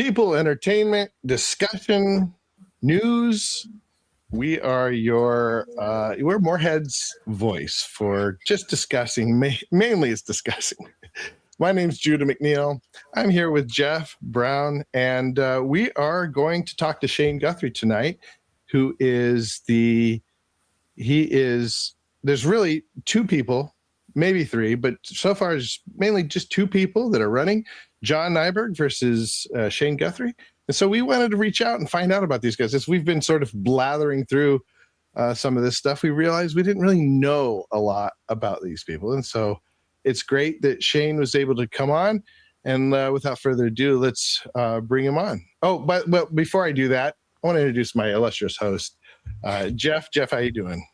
people, entertainment, discussion, news. We are we're Moorhead's voice for just discussing, mainly it's discussing. My name's Judah McNeil. I'm here with Jeff Brown, and we are going to talk to Shane Guthrie tonight, who is there's really two people, maybe three, but so far it's mainly just two people that are running, John Nyberg versus Shane Guthrie. And so we wanted to reach out and find out about these guys. As we've been sort of blathering through some of this stuff, we realized we didn't really know a lot about these people. And so it's great that Shane was able to come on. And without further ado, let's bring him on. Oh, but before I do that, I want to introduce my illustrious host, Jeff. Jeff, how you doing?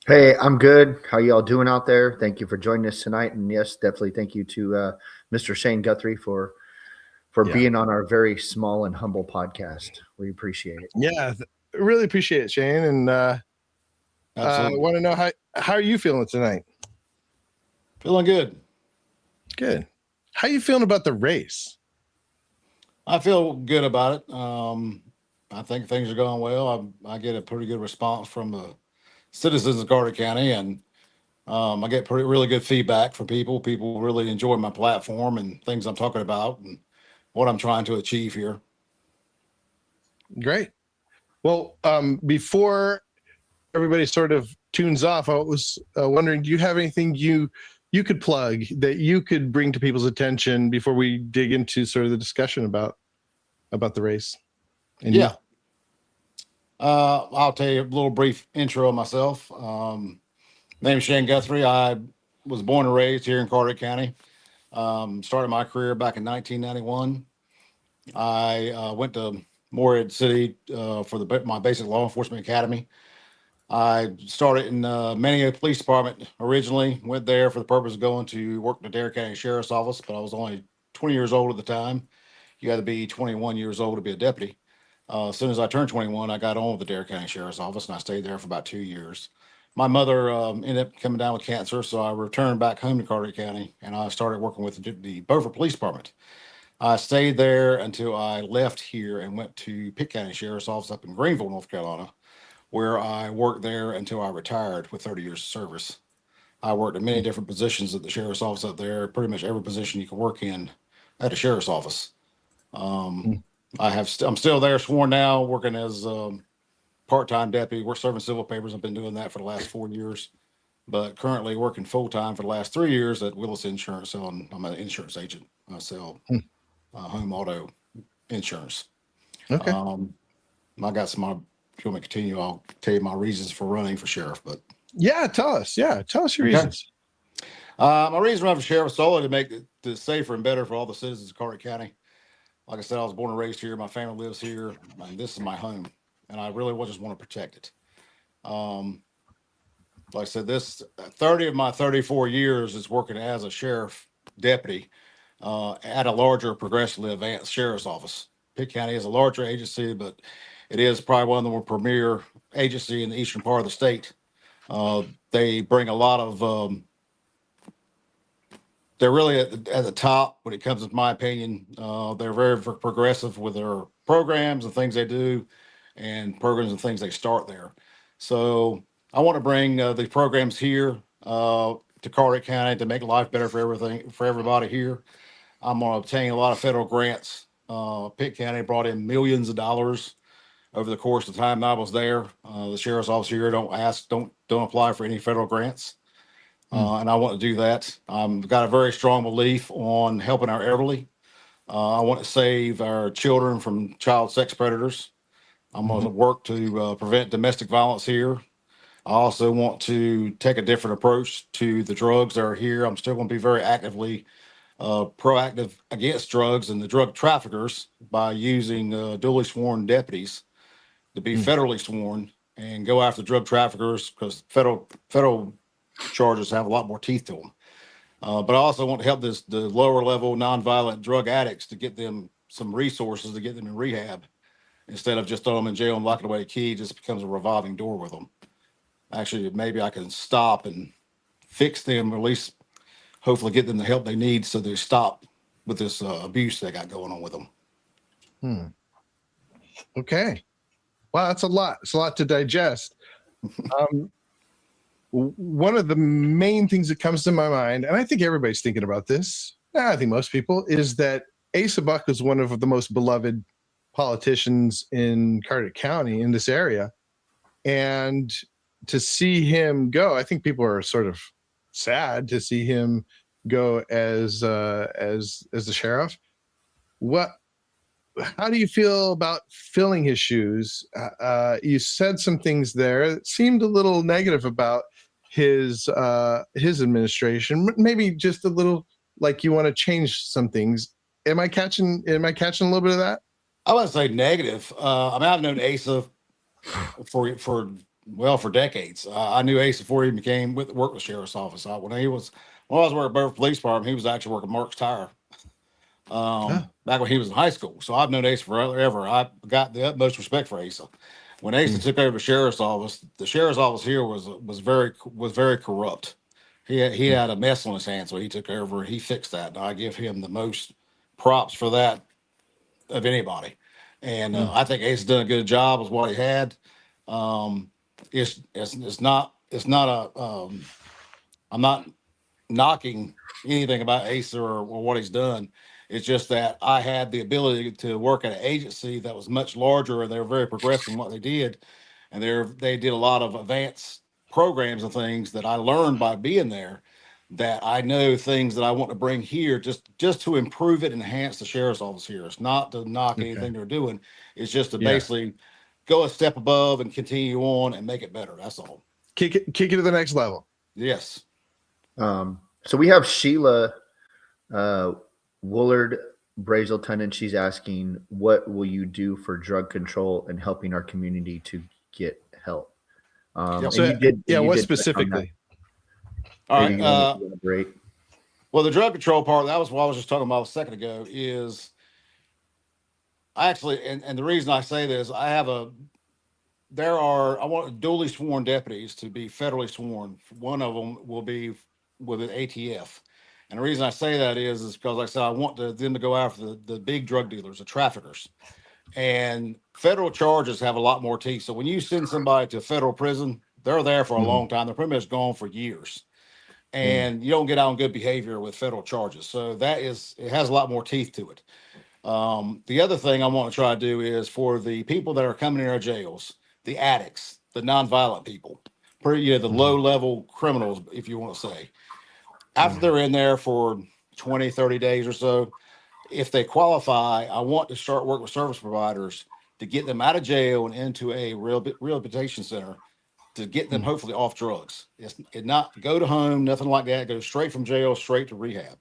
Hey, I'm good. How y'all doing out there? Thank you for joining us tonight. And yes, definitely thank you to Mr. Shane Guthrie for being on our very small and humble podcast. We appreciate it. Yeah, really appreciate it, Shane. And I want to know how are you feeling tonight? Feeling good. Good. How are you feeling about the race? I feel good about it. I think things are going well. I get a pretty good response from the citizens of Guthrie County, and I get really good feedback from people. People really enjoy my platform and things I'm talking about and what I'm trying to achieve here. Great. Well, before everybody sort of tunes off, I was wondering, do you have anything you could plug that you could bring to people's attention before we dig into sort of the discussion about the race? And yeah. I'll tell you a little brief intro of myself. My name is Shane Guthrie. I was born and raised here in Guthrie County. Started my career back in 1991. I went to Moorhead City for my basic law enforcement academy. I started in Manio Police Department originally. Went there for the purpose of going to work in the Dare County Sheriff's Office, but I was only 20 years old at the time. You had to be 21 years old to be a deputy. As soon as I turned 21, I got on with the Dare County Sheriff's Office, and I stayed there for about 2 years. My mother ended up coming down with cancer, so I returned back home to Guthrie County, and I started working with the Beaufort Police Department. I stayed there until I left here and went to Pitt County Sheriff's Office up in Greenville, North Carolina, where I worked there until I retired with 30 years of service. I worked in many different positions at the Sheriff's Office up there, pretty much every position you can work in at a Sheriff's Office. I'm still there, sworn now, working as part-time deputy. We're serving civil papers. I've been doing that for the last 4 years, but currently working full-time for the last 3 years at Willis Insurance. I'm an insurance agent. I sell home auto insurance. Okay. I got some. If you want me to continue, I'll tell you my reasons for running for sheriff. But yeah, tell us. Yeah, tell us your reasons. My reason to run for sheriff is solely to make it safer and better for all the citizens of Guthrie County. Like I said, I was born and raised here. My family lives here, and this is my home, and I really just want to protect it. Like I said, this 30 of my 34 years is working as a sheriff deputy at a larger, progressively advanced sheriff's office. Pitt County is a larger agency, but it is probably one of the more premier agency in the eastern part of the state. They bring a lot of they're really at the top when it comes to my opinion. They're very progressive with their programs and things they do and programs and things they start there. So I want to bring the programs here to Guthrie County to make life better for everybody here. I'm going to obtain a lot of federal grants. Pitt County brought in millions of dollars over the course of the time I was there. The sheriff's office here don't apply for any federal grants. And I want to do that. I've got a very strong belief on helping our elderly. I want to save our children from child sex predators. I'm going to work to prevent domestic violence here. I also want to take a different approach to the drugs that are here. I'm still going to be very actively proactive against drugs and the drug traffickers by using duly sworn deputies to be federally sworn and go after drug traffickers, because federal charges have a lot more teeth to them. But I also want to help the lower level nonviolent drug addicts to get them some resources to get them in rehab, instead of just throwing them in jail and locking away the key. It just becomes a revolving door with them. Actually, maybe I can stop and fix them, or at least hopefully get them the help they need so they stop with this abuse they got going on with them. Okay. Wow, that's a lot. It's a lot to digest. One of the main things that comes to my mind, and I think everybody's thinking about this, I think most people, is that Asa Buck was one of the most beloved politicians in Carter County, in this area. And to see him go, I think people are sort of sad to see him go as the sheriff. How do you feel about filling his shoes? You said some things there that seemed a little negative about his administration. Maybe just a little like you want to change some things. Am I catching a little bit of that? I wouldn't say negative. I mean, I've known Asa for decades. I knew Asa before he worked with sheriff's office. When I was working at Beaufort Police Department, he was actually working Mark's Tire. Back when he was in high school. So I've known Asa forever. I got the utmost respect for Asa. When Asa took over the sheriff's office here was very corrupt. He had a mess on his hands, so he took over and he fixed that. And I give him the most props for that of anybody. And I think Asa done a good job with what he had. It's not I'm not knocking anything about Asa or what he's done. It's just that I had the ability to work at an agency that was much larger, and they were very progressive in what they did. And they did a lot of advanced programs and things that I learned by being there, that I know things that I want to bring here just to improve it, enhance the sheriff's office here. It's not to knock anything they're doing. It's just to basically go a step above and continue on and make it better. That's all. Kick it to the next level. Yes. So we have Sheila Woolard Brazelton, and she's asking, what will you do for drug control and helping our community to get help? What specifically? All right. Well, the drug control part, that was what I was just talking about a second ago, is I actually, and the reason I say this, I want duly sworn deputies to be federally sworn. One of them will be with an ATF. And the reason I say that is because, like I said, I want them to go after the big drug dealers, the traffickers. And federal charges have a lot more teeth. So when you send somebody to a federal prison, they're there for a long time. They're pretty much gone for years. And you don't get out on good behavior with federal charges. So it has a lot more teeth to it. The other thing I want to try to do is for the people that are coming in our jails, the addicts, the nonviolent people, the low-level criminals, if you want to say. After they're in there for 20, 30 days or so, if they qualify, I want to start working with service providers to get them out of jail and into a rehabilitation center to get them hopefully off drugs. It's not go to home, nothing like that. Go straight from jail, straight to rehab.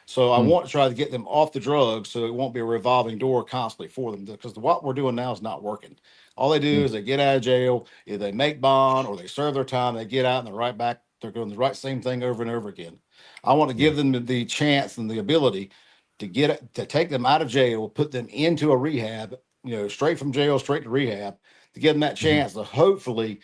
So I want to try to get them off the drugs so it won't be a revolving door constantly for them, because what we're doing now is not working. All they do is they get out of jail, either they make bond or they serve their time, they get out and they're right back. They're doing the right same thing over and over again. I want to give them the chance and the ability to take them out of jail, put them into a rehab, straight from jail, straight to rehab, to give them that chance to hopefully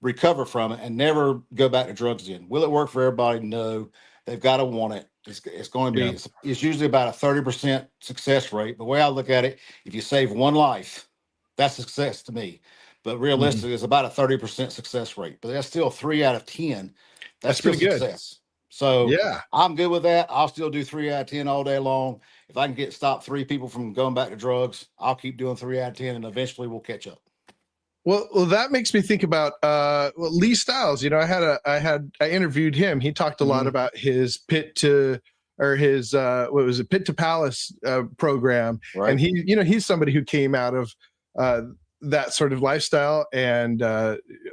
recover from it and never go back to drugs again. Will it work for everybody? No. They've got to want it. It's going to be, it's usually about a 30% success rate. The way I look at it, if you save one life, that's success to me. But realistically, it's about a 30% success rate. But that's still 3 out of 10. That's still pretty success. Good. So I'm good with that. I'll still do 3 out of 10 all day long. If I can stop 3 people from going back to drugs, I'll keep doing 3 out of 10, and eventually we'll catch up. Well, that makes me think about Lee Stiles. I interviewed him. He talked a lot about his Pit to Palace program, right. And he's somebody who came out of that sort of lifestyle and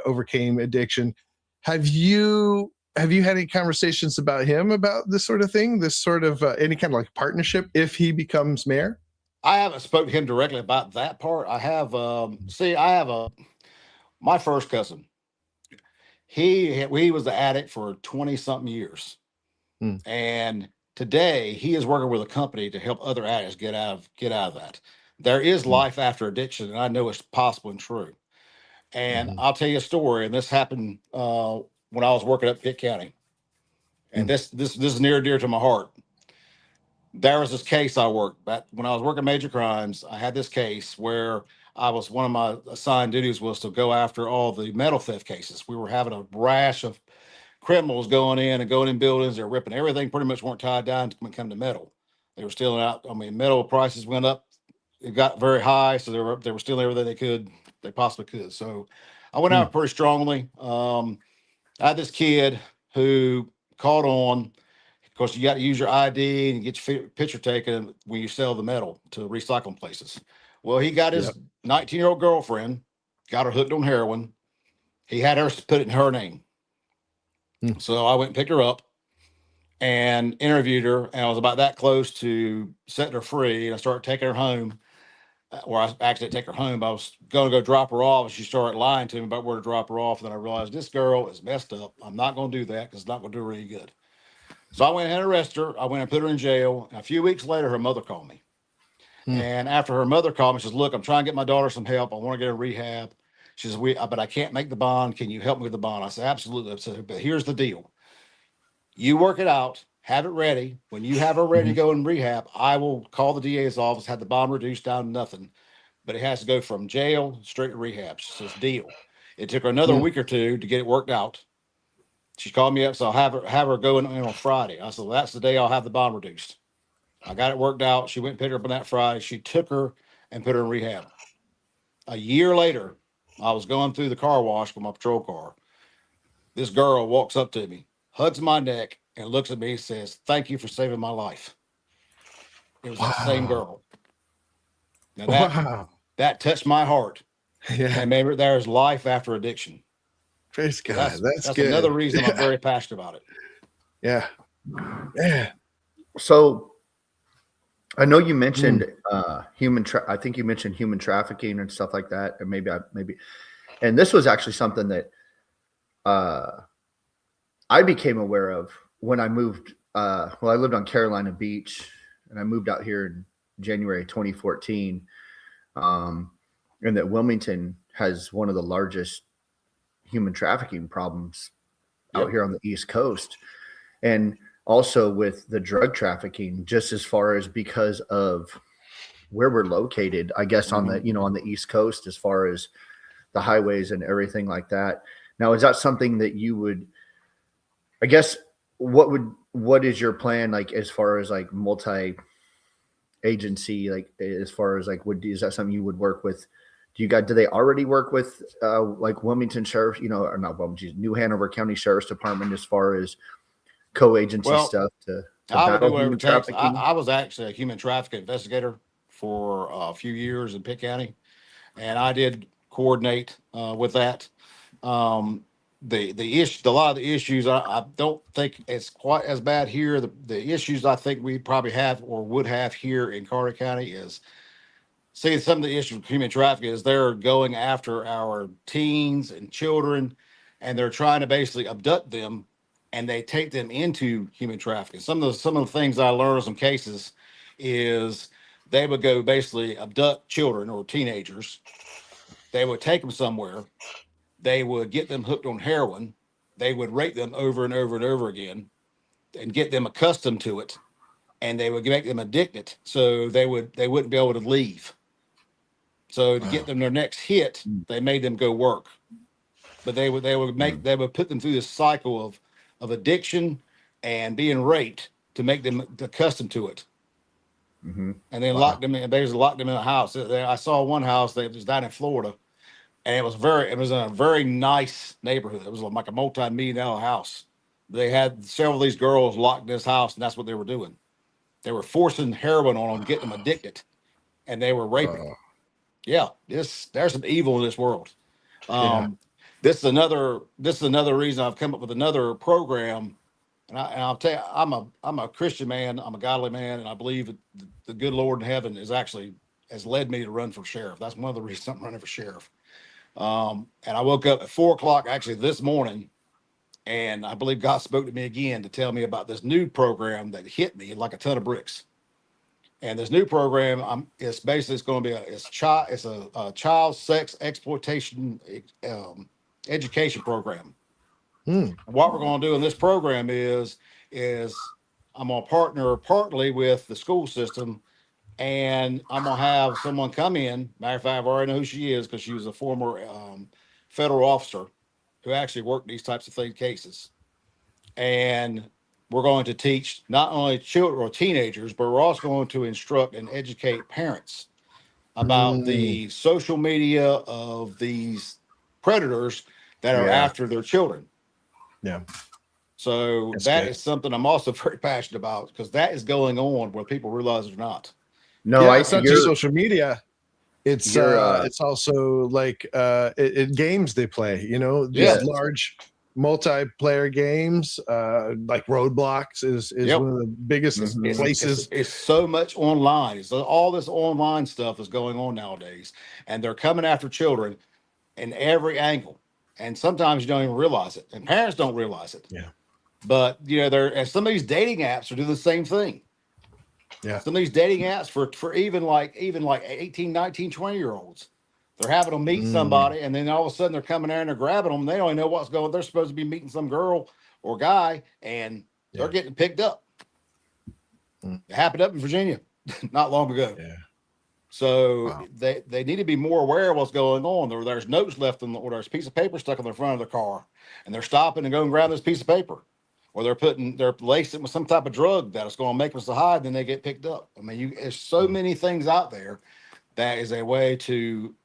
overcame addiction. Have you had any conversations about him about this sort of thing? This sort of any kind of like partnership if he becomes mayor? I haven't spoken to him directly about that part. I have, my first cousin. He was the addict for 20 something years. And today he is working with a company to help other addicts get out of that. There is life after addiction, and I know it's possible and true. And I'll tell you a story. And this happened when I was working up Pitt County. And this is near and dear to my heart. there was this case I worked back when I was working major crimes. I had this case where one of my assigned duties was to go after all the metal theft cases. We were having a rash of criminals going in buildings. They're ripping everything, pretty much weren't tied down when it come to metal. They were stealing out. I mean, metal prices went up. It got very high. So they were stealing everything they possibly could. So I went out pretty strongly. I had this kid who caught on. Of course, you got to use your ID and get your picture taken when you sell the metal to recycling places. Well, he got his 19-year-old girlfriend, got her hooked on heroin. He had her put it in her name. So I went and picked her up and interviewed her, and I was about that close to setting her free. And I started taking her home, or I actually take her home. I was going to go drop her off, and she started lying to me about where to drop her off. And then I realized this girl is messed up. I'm not going to do that because it's not going to do her any good. So I went and arrested her. I went and put her in jail. And a few weeks later, her mother called me. And after her mother called me, she says, "Look, I'm trying to get my daughter some help. I want to get her rehab." She says, "But I can't make the bond. Can you help me with the bond?" I said, "Absolutely." I said, "But here's the deal. You work it out, have it ready. When you have her ready to go in rehab, I will call the DA's office, have the bond reduced down to nothing. But it has to go from jail straight to rehab." She says, "Deal." It took her another week or two to get it worked out. She called me up, so I'll have her go in on Friday. I said, "Well, that's the day I'll have the bond reduced." I got it worked out. She went and picked her up on that Friday. She took her and put her in rehab. A year later, I was going through the car wash with my patrol car. This girl walks up to me, hugs my neck, and looks at me and says, "Thank you for saving my life." It was that same girl. Now that touched my heart. Yeah. And maybe there's life after addiction. Praise So God. That's good. another reason I'm very passionate about it. Yeah. Yeah. So I know you mentioned I think you mentioned human trafficking and stuff like that, or maybe and this was actually something that I became aware of when I moved. I lived on Carolina Beach, and I moved out here in January 2014. And that Wilmington has one of the largest human trafficking problems out here on the East Coast, and also with the drug trafficking, just as far as because of where we're located, I guess on the on the East Coast, as far as the highways and everything like that. Now, is that something that you would, I guess, what is your plan, like, as far as like multi-agency, like as far as like, is that something you would work with? Do they already work with like Wilmington Sheriff, or not Wilmington, New Hanover County Sheriff's Department, as far as co-agency stuff to I would do battle whatever human it takes. trafficking? I was actually a human trafficking investigator for a few years in Pitt County, and I did coordinate with that. The issue, a lot of the issues, I don't think it's quite as bad here. The issues I think we probably have or would have here in Carter County is, see, some of the issues with human trafficking is they're going after our teens and children, and they're trying to basically abduct them, and they take them into human trafficking. Some of the things I learned in some cases is they would go basically abduct children or teenagers. They would take them somewhere. They would get them hooked on heroin. They would rape them over and over and over again and get them accustomed to it. And they would make them addicted. So they wouldn't be able to leave. So to get them their next hit, they made them go work. But they would put them through this cycle of addiction and being raped to make them accustomed to it. And then locked them in. They just locked them in a house. I saw one house that was down in Florida, and it was in a very nice neighborhood. It was like a multi-million-dollar house. They had several of these girls locked in this house, and that's what they were doing. They were forcing heroin on them, getting them addicted, and they were raping. Yeah, there's some evil in this world. This is another reason I've come up with another program. And I'll tell you, I'm a Christian man. I'm a godly man, and I believe that the good Lord in heaven has led me to run for sheriff. That's one of the reasons I'm running for sheriff. And I woke up at 4:00 actually this morning, and I believe God spoke to me again to tell me about this new program that hit me like a ton of bricks. And this new program, it's going to be a child sex exploitation education program. And what we're going to do in this program is I'm gonna partner partly with the school system, and I'm gonna have someone come in. Matter of fact, I already know who she is because she was a former federal officer who actually worked these types of cases. And we're going to teach not only children or teenagers, but we're also going to instruct and educate parents about the social media of these predators that are Yeah. after their children. Yeah. So That's that good. is something I'm also very passionate about, because that is going on whether people realize it or not. No, Yeah, it's not just social media. It's you're, it's also like it games they play, you know, these Yeah. large multiplayer games, like Roadblocks is Yep. one of the biggest Mhm. places. It's so much online. So all this online stuff is going on nowadays, and they're coming after children in every angle. And sometimes you don't even realize it, and parents don't realize it. Yeah. But you know, and some of these dating apps are doing the same thing. Yeah. Some of these dating apps for even like 18, 19, 20-year olds. They're having them meet somebody, and then all of a sudden they're coming there and they're grabbing them. They don't even know what's going on. They're supposed to be meeting some girl or guy, and they're getting picked up. It happened up in Virginia not long ago. Yeah. So they need to be more aware of what's going on. There's notes left or there's a piece of paper stuck on the front of the car, and they're stopping and going and grab this piece of paper, or they're lacing it with some type of drug that is going to make us hide. Then they get picked up. I mean, there's so many things out there that is a way to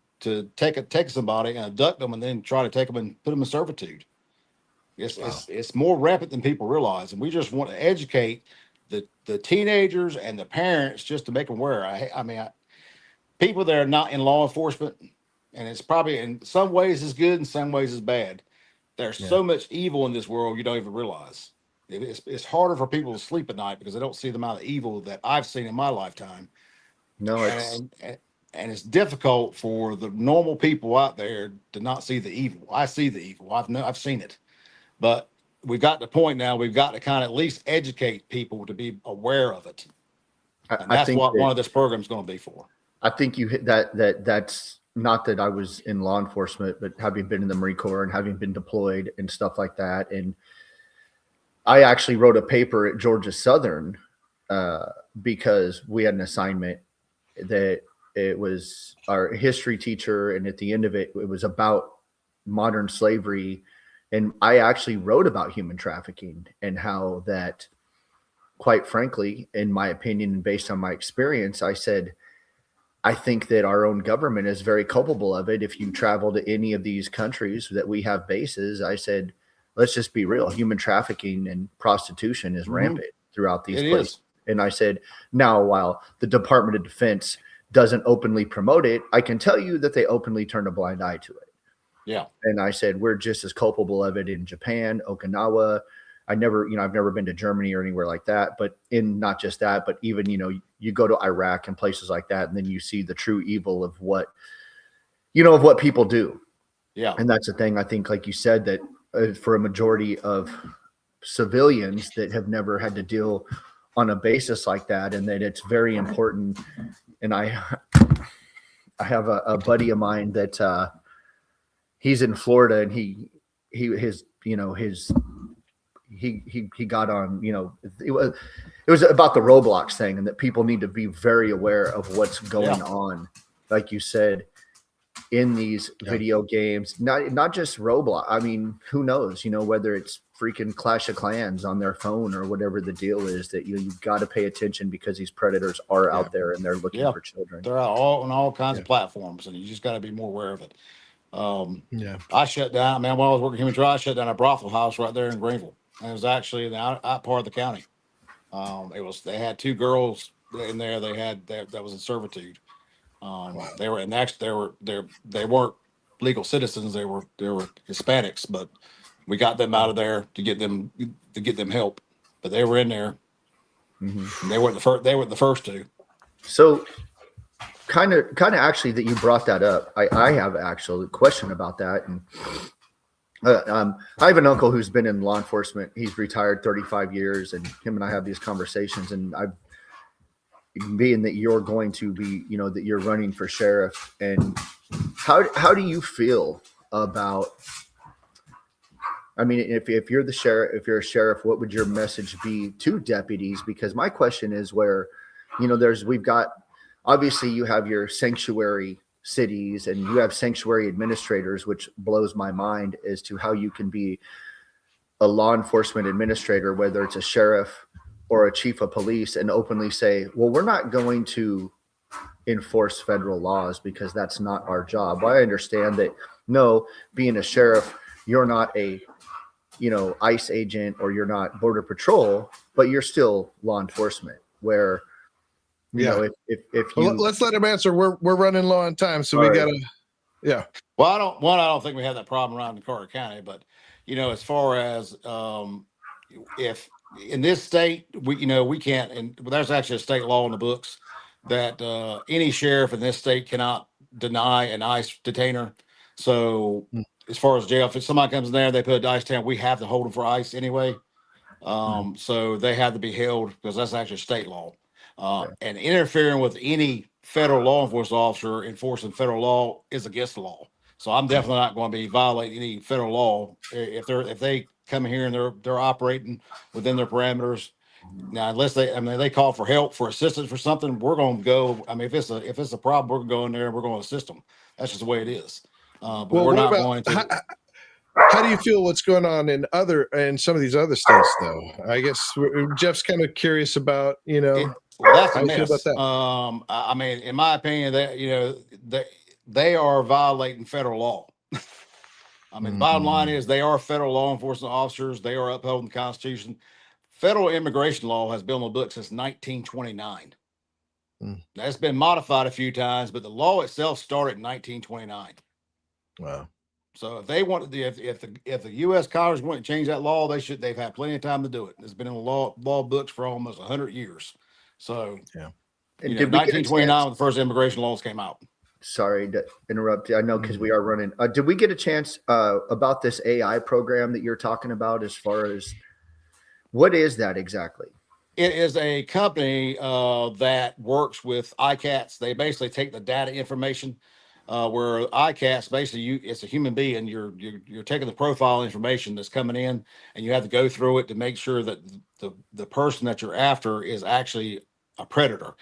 take somebody and abduct them, and then try to take them and put them in servitude. It's more rampant than people realize, and we just want to educate the teenagers and the parents just to make them aware. I mean, people that are not in law enforcement, and it's probably in some ways is good, in some ways is bad. There's so much evil in this world you don't even realize. It's harder for people to sleep at night because they don't see the amount of evil that I've seen in my lifetime. no, it's And it's difficult for the normal people out there to not see the evil. I see the evil. I've seen it, but we've got to the point now. We've got to kind of at least educate people to be aware of it, and I that's think what that, one of this program is going to be for. I think you hit that's not that I was in law enforcement, but having been in the Marine Corps and having been deployed and stuff like that. And I actually wrote a paper at Georgia Southern because we had an assignment that it was our history teacher, and at the end of it, it was about modern slavery. And I actually wrote about human trafficking and how that, quite frankly, in my opinion, and based on my experience, I said, I think that our own government is very culpable of it. If you travel to any of these countries that we have bases, I said, let's just be real. Human trafficking and prostitution is rampant throughout these places. And I said, now, while the Department of Defense doesn't openly promote it, I can tell you that they openly turn a blind eye to it. Yeah. And I said, we're just as culpable of it in Japan, Okinawa. I've never been to Germany or anywhere like that, but in not just that, but even, you go to Iraq and places like that, and then you see the true evil of what people do. Yeah. And that's the thing. I think, like you said, that for a majority of civilians that have never had to deal on a basis like that, and that it's very important. And I have a buddy of mine that he's in Florida, and he got on, it was about the Roblox thing, and that people need to be very aware of what's going on. Like you said, in these video games, not just Roblox. I mean, who knows, whether it's freaking Clash of Clans on their phone or whatever the deal is, that you've got to pay attention, because these predators are out there and they're looking for children. They're out on all kinds of platforms, and you just got to be more aware of it. I shut down, man, while I was working human trial, I shut down a brothel house right there in Greenville. And it was actually in the out part of the county. They had two girls in there. That was in servitude. They were, and actually they weren't legal citizens. They were Hispanics, but we got them out of there to get them help. But they were in there. Mm-hmm. They weren't the first. They were the first two. So, kind of actually that you brought that up. I have actually a question about that. And I have an uncle who's been in law enforcement. He's retired 35 years, and him and I have these conversations. And being that you're going to be, that you're running for sheriff, and how do you feel about? I mean, if you're the sheriff, if you're a sheriff, what would your message be to deputies? Because my question is where, we've got, obviously you have your sanctuary cities and you have sanctuary administrators, which blows my mind as to how you can be a law enforcement administrator, whether it's a sheriff or a chief of police, and openly say, well, we're not going to enforce federal laws because that's not our job. Well, I understand that, no, being a sheriff, you're not a ICE agent or you're not border patrol, but you're still law enforcement where, if you, let's let him answer. We're running low on time. So we right. gotta, yeah. Well, I don't think we have that problem around in Carter County, but as far as if in this state, we can't, and there's actually a state law in the books that any sheriff in this state cannot deny an ICE detainer. So as far as jail, if somebody comes in there, they put a ICE detainer, we have to hold them for ICE anyway. So they have to be held because that's actually state law. And interfering with any federal law enforcement officer enforcing federal law is against the law. So I'm definitely not going to be violating any federal law if they come here and they're operating within their parameters. Now, unless they call for help, for assistance, for something, we're going to go. I mean, if it's a problem, we're going to go in there and we're going to assist them. That's just the way it is. But we're not going to. How do you feel what's going on in some of these other states, though? I guess Jeff's kind of curious about, that's a how you feel mess. about that. I mean, in my opinion, that they are violating federal law. I mean, the bottom line is they are federal law enforcement officers. They are upholding the Constitution. Federal immigration law has been on the books since 1929. That's been modified a few times, but the law itself started in 1929. Wow. So if they want if the U.S. Congress want to change that law, they've had plenty of time to do it. It's been in the law books for almost 100 years. So yeah, 1929 when the first immigration laws came out. Sorry to interrupt. I know because we are running. Did we get a chance about this AI program that you're talking about? As far as what is that exactly? It is a company that works with ICATs. They basically take the data information. Where ICATs basically it's a human being. You're taking the profile information that's coming in, and you have to go through it to make sure that the person that you're after is actually a predator.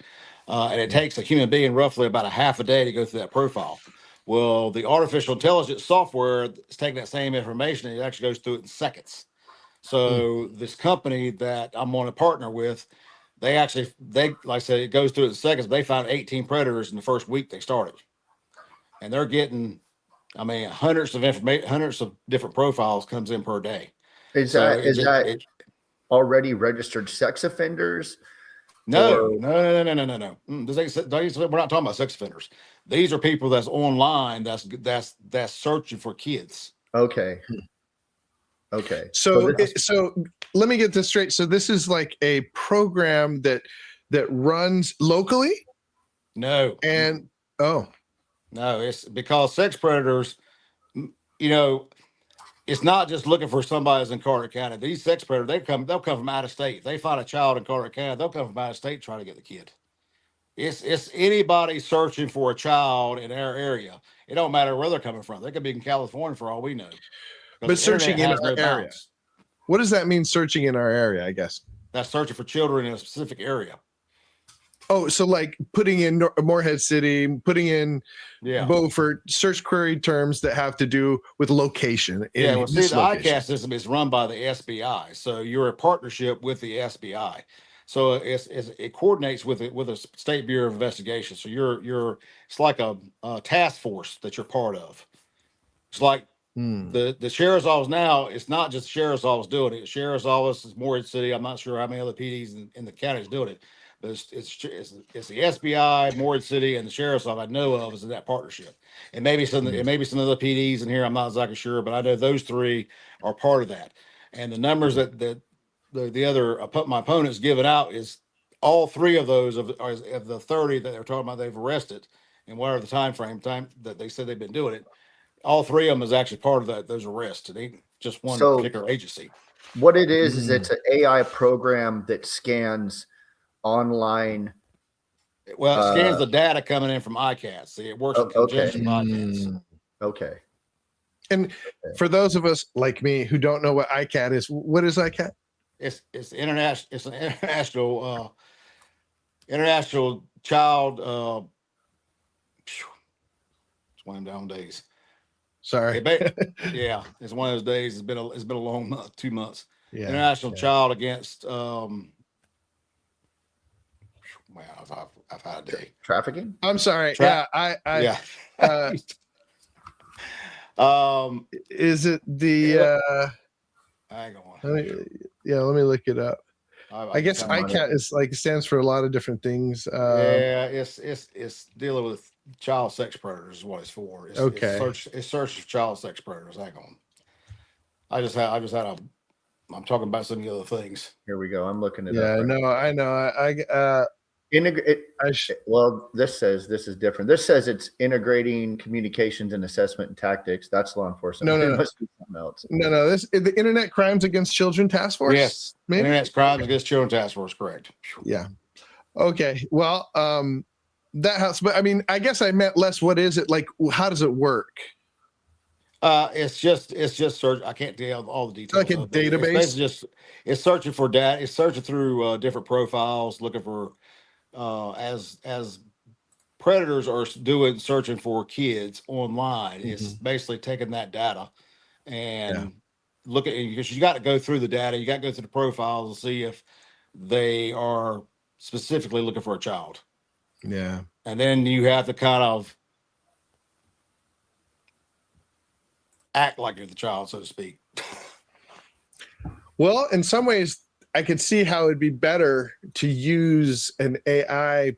And it takes a human being roughly about a half a day to go through that profile. Well, the artificial intelligence software is taking that same information and it actually goes through it in seconds. So this company that I'm going to partner with, they like I said, it goes through it in seconds. They found 18 predators in the first week they started. And they're getting, hundreds of different profiles comes in per day. Is that already registered sex offenders? No. We're not talking about sex offenders. These are people that's online that's searching for kids. Okay. So let me get this straight. So this is like a program that runs locally? No. And no, it's because sex predators, it's not just looking for somebody that's in Carter County. These sex predators, they'll come from out of state. If they find a child in Carter County, they'll come from out of state trying to get the kid. It's anybody searching for a child in our area. It don't matter where they're coming from. They could be in California for all we know. But searching in our area. What does that mean, searching in our area, I guess? That's searching for children in a specific area. Oh, so like putting in Morehead City, putting in Beaufort, search query terms that have to do with location. The ICAT system is run by the SBI. So you're a partnership with the SBI. So it coordinates with a State Bureau of Investigation. So it's like a task force that you're part of. It's like the sheriff's office now. It's not just the sheriff's office doing it. The sheriff's office is Morehead City. I'm not sure how many other PDs in the county is doing it. But it's the SBI, Morehead City, and the sheriff's office I know of is in that partnership. And maybe some other PDs in here. I'm not exactly sure, but I know those three are part of that. And the numbers that my opponent's given out is all three of those of the 30 that they're talking about they've arrested, and whatever the time that they said they've been doing it. All three of them is actually part of those arrests. It ain't just one particular agency. What it is it's an AI program that scans online. Well, it scans the data coming in from ICATs. See, it works in conjunction with ICATs. Okay. And for those of us like me who don't know what ICAT is, what is ICAT? It's international. It's an international child. It's one of them down days. Sorry. Yeah, it's one of those days. It's been a long month, 2 months. Yeah. International Child Against wow, I've had a day. Trafficking? I'm sorry. Yeah, Yeah. Is it the Hang on. let me look it up. I guess ICAT is like stands for a lot of different things. Yeah, it's dealing with child sex predators is what it's for. Okay. It's search for child sex predators. Hang on. I'm talking about some of the other things. Here we go. I'm looking it Yeah, up. I know. Well, this says this is different. This says it's integrating communications and assessment and tactics. That's law enforcement. No. It must be something else. No. This is the Internet Crimes Against Children Task Force. Yes, maybe? Internet Crimes Against Children Task Force. Correct. Yeah. Okay. Well, that helps. But I mean, I guess I meant less. What is it like? How does it work? It's just search. I can't tell all the details. Like a database. It's searching for data. It's searching through different profiles, looking for as predators are searching for kids online. It's basically taking that data and looking, because you got to go through the data. You got to go through the profiles to see if they are specifically looking for a child. Yeah. And then you have to kind of act like you're the child, so to speak. Well, in some ways, I could see how it'd be better to use an AI,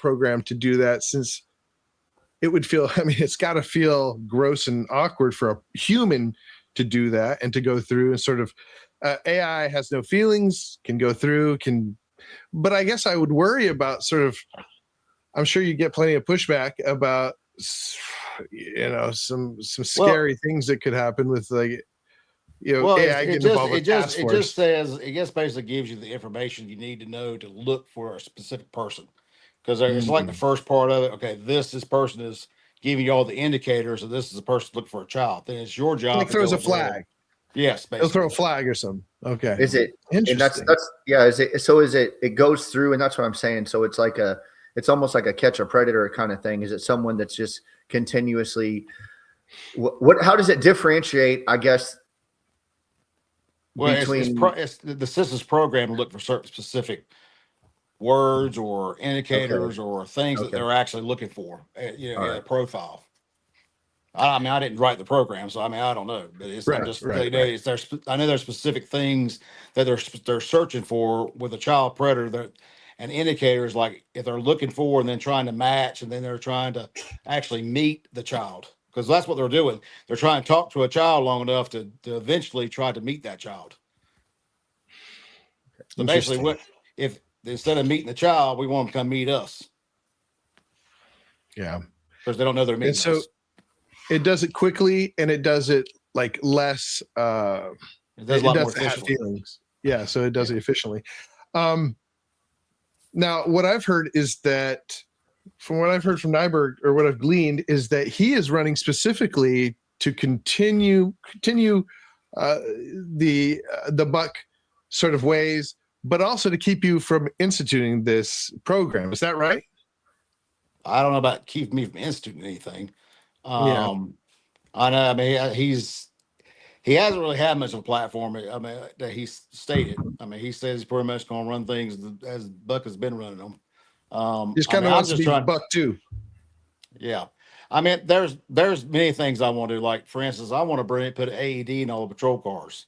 program to do that, since it would feel, I mean, it's got to feel gross and awkward for a human to do that and to go through and sort of, AI has no feelings, can go through, but I guess I would worry about sort of, I'm sure you get plenty of pushback about, some scary things that could happen with AI getting involved with task force. It just basically gives you the information you need to know to look for a specific person, because it's like the first part of it. Okay, this person is giving you all the indicators that this is a person looking for a child. Then it's your job. Like throws a flag. Yes, basically. They'll throw a flag or something. Okay. Is it interesting? It goes through, and that's what I'm saying. So it's it's almost like a catch a predator kind of thing. Is it someone that's just continuously how does it differentiate, I guess? Well, it's the system's program to look for certain specific words or indicators or things that they're actually looking for, in a profile. I mean, I didn't write the program, so I mean, I don't know, but it's I know there's specific things that they're searching for with a child predator, and indicators like if they're looking for and then trying to match, and then they're trying to actually meet the child, because that's what they're doing. They're trying to talk to a child long enough to eventually try to meet that child. So basically, if instead of meeting the child, we want them to come meet us. Yeah, because they don't know they're meeting us. So it does it quickly, and it does it like less. It doesn't have feelings. Yeah, so it does it efficiently. Now, what I've heard is that, from what I've heard from Nyberg, or what I've gleaned, is that he is running specifically to continue the buck sort of ways, but also to keep you from instituting this program. Is that right? I don't know about keeping me from instituting anything. I know. I mean, he hasn't really had much of a platform. I mean, that he's stated. I mean, he says he's pretty much going to run things as Buck has been running them. Just kind of wants to be Buck too. Yeah, I mean, there's many things I want to do. Like, for instance, I want to put an AED in all the patrol cars.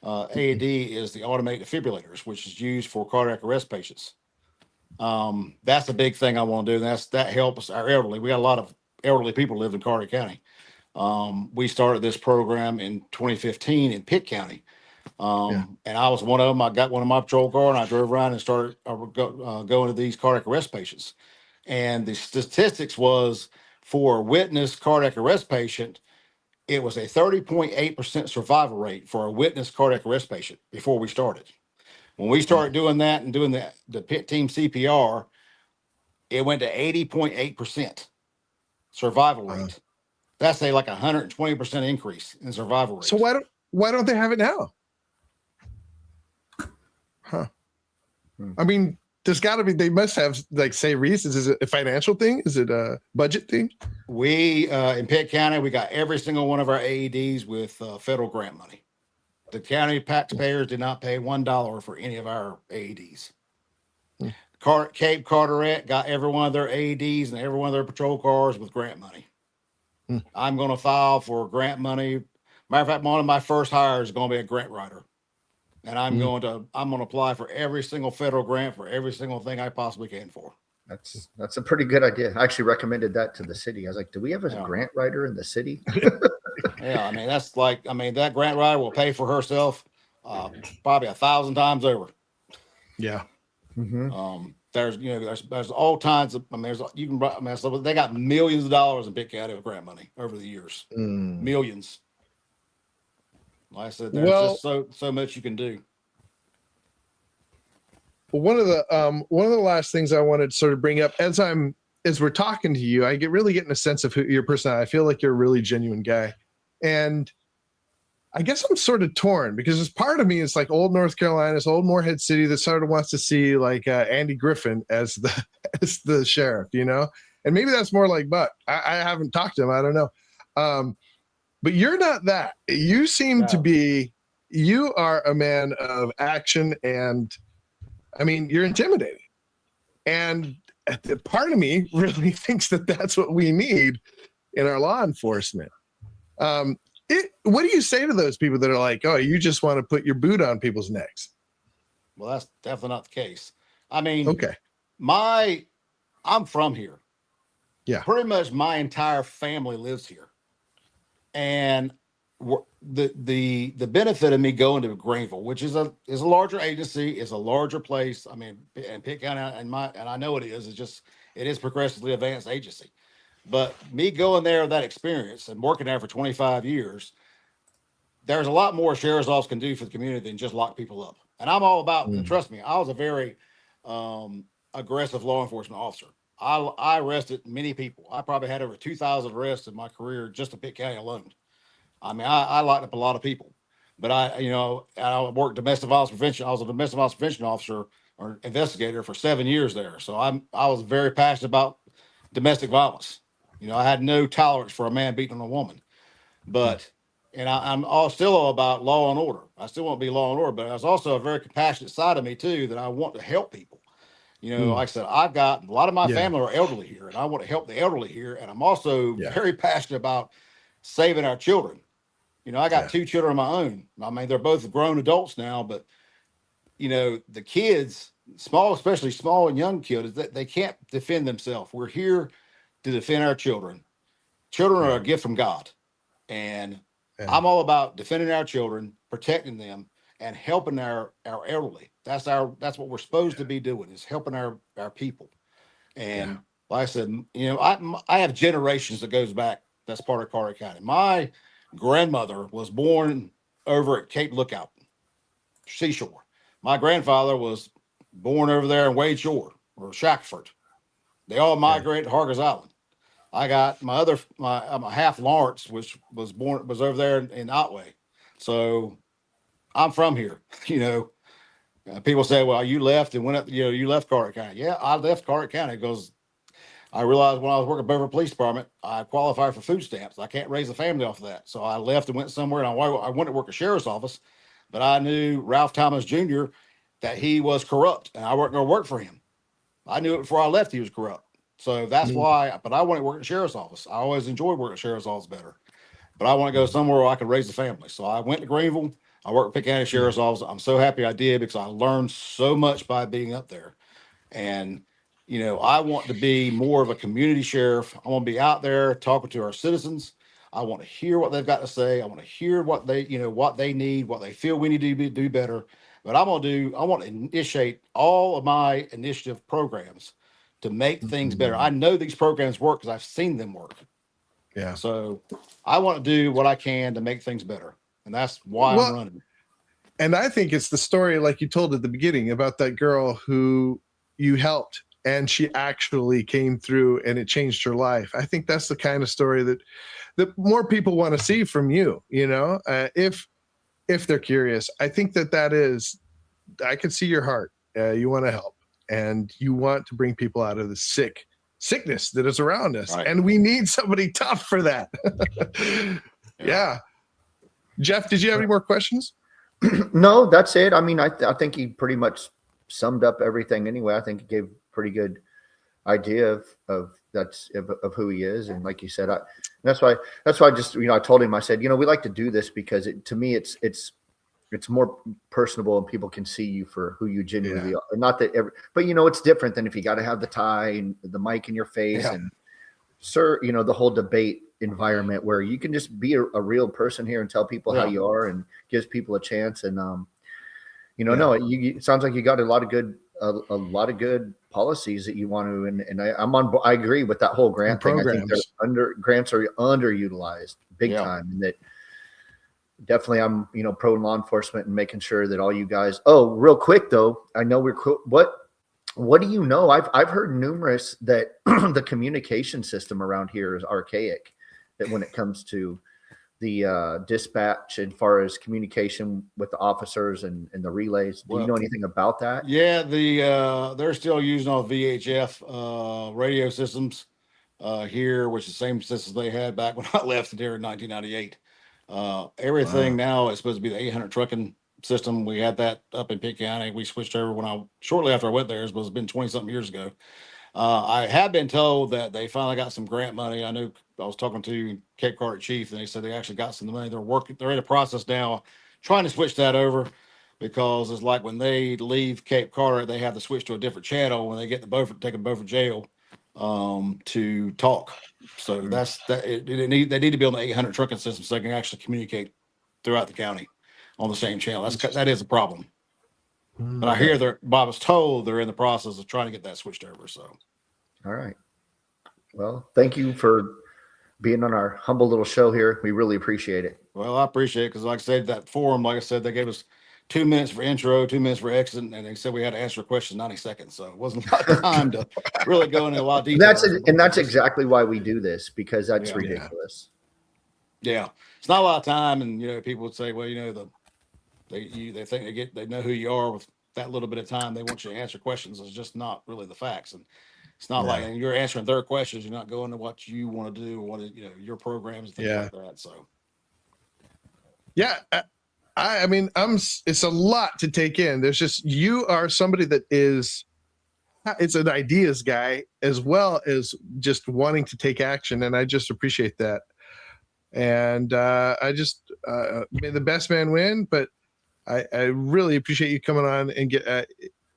AED is the automated defibrillators, which is used for cardiac arrest patients. That's a big thing I want to do. That helps our elderly. We got a lot of elderly people who live in Carter County. We started this program in 2015 in Pitt County. And I was one of them. I got one of my patrol car and I drove around and started going to these cardiac arrest patients. And the statistics was, for a witness cardiac arrest patient, it was a 30.8% survival rate for a witness cardiac arrest patient before we started. When we started doing that and doing the Pitt team CPR, it went to 80.8% survival rate. That's like 120% increase in survival rate. So why don't they have it now? Huh. I mean, there's got to be, they must have, like, say, reasons. Is it a financial thing? Is it a budget thing? We, in Pitt County, we got every single one of our AEDs with federal grant money. The county taxpayers did not pay $1 for any of our AEDs. Cape Carteret got every one of their AEDs and every one of their patrol cars with grant money. I'm going to file for grant money. Matter of fact, one of my first hires is going to be a grant writer. And I'm going to apply for every single federal grant for every single thing I possibly can for. That's a pretty good idea. I actually recommended that to the city. I was like, do we have a grant writer in the city? Yeah, I mean, that grant writer will pay for herself probably 1,000 times over. Yeah. There's all kinds of, so they got millions of dollars in Pitt County of grant money over the years. Millions. Like I said, there's just so much you can do. One of the last things I wanted to sort of bring up as we're talking to you, I really getting a sense of your personality. I feel like you're a really genuine guy, and I guess I'm sort of torn because as part of me, it's like old North Carolina, this old Morehead City that sort of wants to see like Andy Griffin as the sheriff, and maybe that's more like Buck. I haven't talked to him. I don't know. But you're not that. You seem to be, you are a man of action, and I mean, you're intimidating. And part of me really thinks that that's what we need in our law enforcement. What do you say to those people that are like, oh, you just want to put your boot on people's necks? Well, that's definitely not the case. I mean, okay. I'm from here. Yeah. Pretty much my entire family lives here. And the benefit of me going to Greenville, which is a larger agency, is a larger place. I mean, and Pitt County, and I know it is. It is progressively advanced agency. But me going there, that experience, and working there for 25 years, there's a lot more sheriff's office can do for the community than just lock people up. And I'm all about. Trust me, I was a very aggressive law enforcement officer. I arrested many people. I probably had over 2,000 arrests in my career just in Pitt County alone. I mean, I locked up a lot of people, but I worked domestic violence prevention. I was a domestic violence prevention officer or investigator for 7 years there. So I was very passionate about domestic violence. I had no tolerance for a man beating on a woman, I'm still all about law and order. I still want to be law and order, but there's also a very compassionate side of me too, that I want to help people. Like I said, I've got a lot of my family are elderly here, and I want to help the elderly here. And I'm also very passionate about saving our children. I got 2 children of my own. I mean, they're both grown adults now, but the kids, especially small and young kids, they can't defend themselves. We're here to defend our children. Children are a gift from God, and I'm all about defending our children, protecting them, and helping our elderly. That's what we're supposed to be doing, is helping our people. And like I said, I have generations that goes back. That's part of Carter County. My grandmother was born over at Cape Lookout, Seashore. My grandfather was born over there in Wade Shore or Shackford. They all migrated to Hargers Island. I got my half Lawrence, which was over there in Otway. So I'm from here. People say, well, you left and went up, you left Carter County. Yeah, I left Carter County because I realized when I was working at Beverly Police Department, I qualified for food stamps. I can't raise a family off of that. So I left and went somewhere, and I went to work at sheriff's office, but I knew Ralph Thomas Jr., that he was corrupt, and I wasn't going to work for him. I knew it before I left he was corrupt. So that's why, but I wanted to work at sheriff's office. I always enjoyed working at sheriff's office better, but I want to go somewhere where I can raise a family. So I went to Greenville. I worked at Pitt County Sheriff's Office. I'm so happy I did, because I learned so much by being up there. And, I want to be more of a community sheriff. I want to be out there talking to our citizens. I want to hear what they've got to say. I want to hear what they need, what they feel we need to do better. But I want to initiate all of my initiative programs to make things better. I know these programs work because I've seen them work. Yeah. So I want to do what I can to make things better. And that's why I'm running. And I think it's the story, like you told at the beginning, about that girl who you helped and she actually came through and it changed her life. I think that's the kind of story that more people want to see from you, if they're curious. I think that is, I can see your heart. You want to help, and you want to bring people out of the sickness that is around us. Right. And we need somebody tough for that. Yeah. Jeff, did you have any more questions? No, that's it. I mean, I think he pretty much summed up everything anyway. I think he gave a pretty good idea of who he is. And like you said, that's why I just, I told him, I said, we like to do this because to me, it's more personable and people can see you for who you genuinely are. Not that but it's different than if you got to have the tie and the mic in your face and the whole debate environment where you can just be a real person here and tell people how you are and gives people a chance. And, no, it sounds like you got a lot of good policies that you want to, and I agree with that whole grant thing. I think grants are underutilized big time, and that definitely I'm, pro law enforcement and making sure that all you guys, real quick though, I know what do you know? I've heard numerous that the communication system around here is archaic, that when it comes to the dispatch as far as communication with the officers and the relays. Do you know anything about that? Yeah, they're still using all VHF radio systems here, which is the same systems they had back when I left there in 1998. Everything now is supposed to be the 800 trucking system. We had that up in Pitt County. We switched over shortly after I went there. It's been 20 something years ago. I have been told that they finally got some grant money. I knew I was talking to Cape Carter chief, and they said they actually got some money. They're in the process now trying to switch that over, because it's like when they leave Cape Carter, they have to switch to a different channel when they get take them Beaufort jail to talk. So they need to be on the 800 trucking system so they can actually communicate throughout the county on the same channel. That is a problem. But I hear I was told they're in the process of trying to get that switched over. So, all right. Well, thank you for being on our humble little show here. We really appreciate it. Well, I appreciate it because, like I said, that forum, like I said, they gave us 2 minutes for intro, 2 minutes for exit, and they said we had to answer a question in 90 seconds. So it wasn't a lot of time to really go into a lot of detail. That's exactly why we do this, because that's ridiculous. Yeah. It's not a lot of time. And, people would say, well, they think they know who you are with that little bit of time. They want you to answer questions. It's just not really the facts. And it's not like, and you're answering their questions. You're not going to what you want to do, your programs and things like that. So. Yeah. I mean, it's a lot to take in. There's just, you are somebody that it's an ideas guy as well as just wanting to take action. And I just appreciate that. And I just, may the best man win, but I really appreciate you coming on and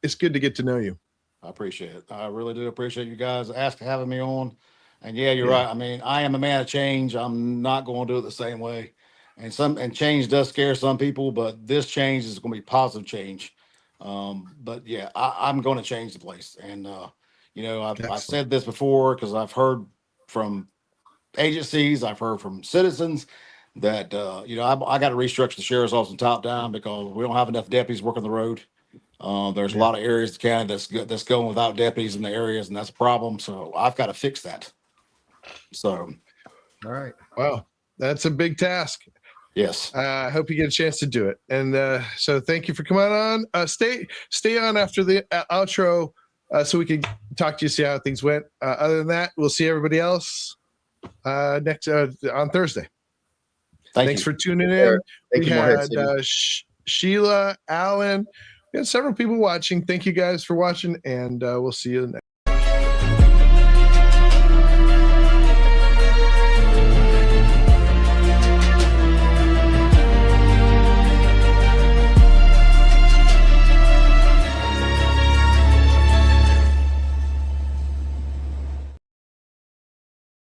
it's good to get to know you. I appreciate it. I really do appreciate you guys having me on. And you're right. I mean, I am a man of change. I'm not going to do it the same way. And change does scare some people, but this change is going to be positive change. But I'm going to change the place. And, I've said this before because I've heard from agencies, I've heard from citizens that, I got to restructure the sheriff's office from top down because we don't have enough deputies working the road. There's a lot of areas of the county that's going without deputies in the areas, and that's a problem. So I've got to fix that. So. All right. Wow. That's a big task. Yes. I hope you get a chance to do it. And so thank you for coming on. Stay on after the outro so we can talk to you, see how things went. Other than that, we'll see everybody else next on Thursday. Thanks for tuning in. Thank you, had Sheila, Alan. We had several people watching. Thank you guys for watching, and we'll see you next.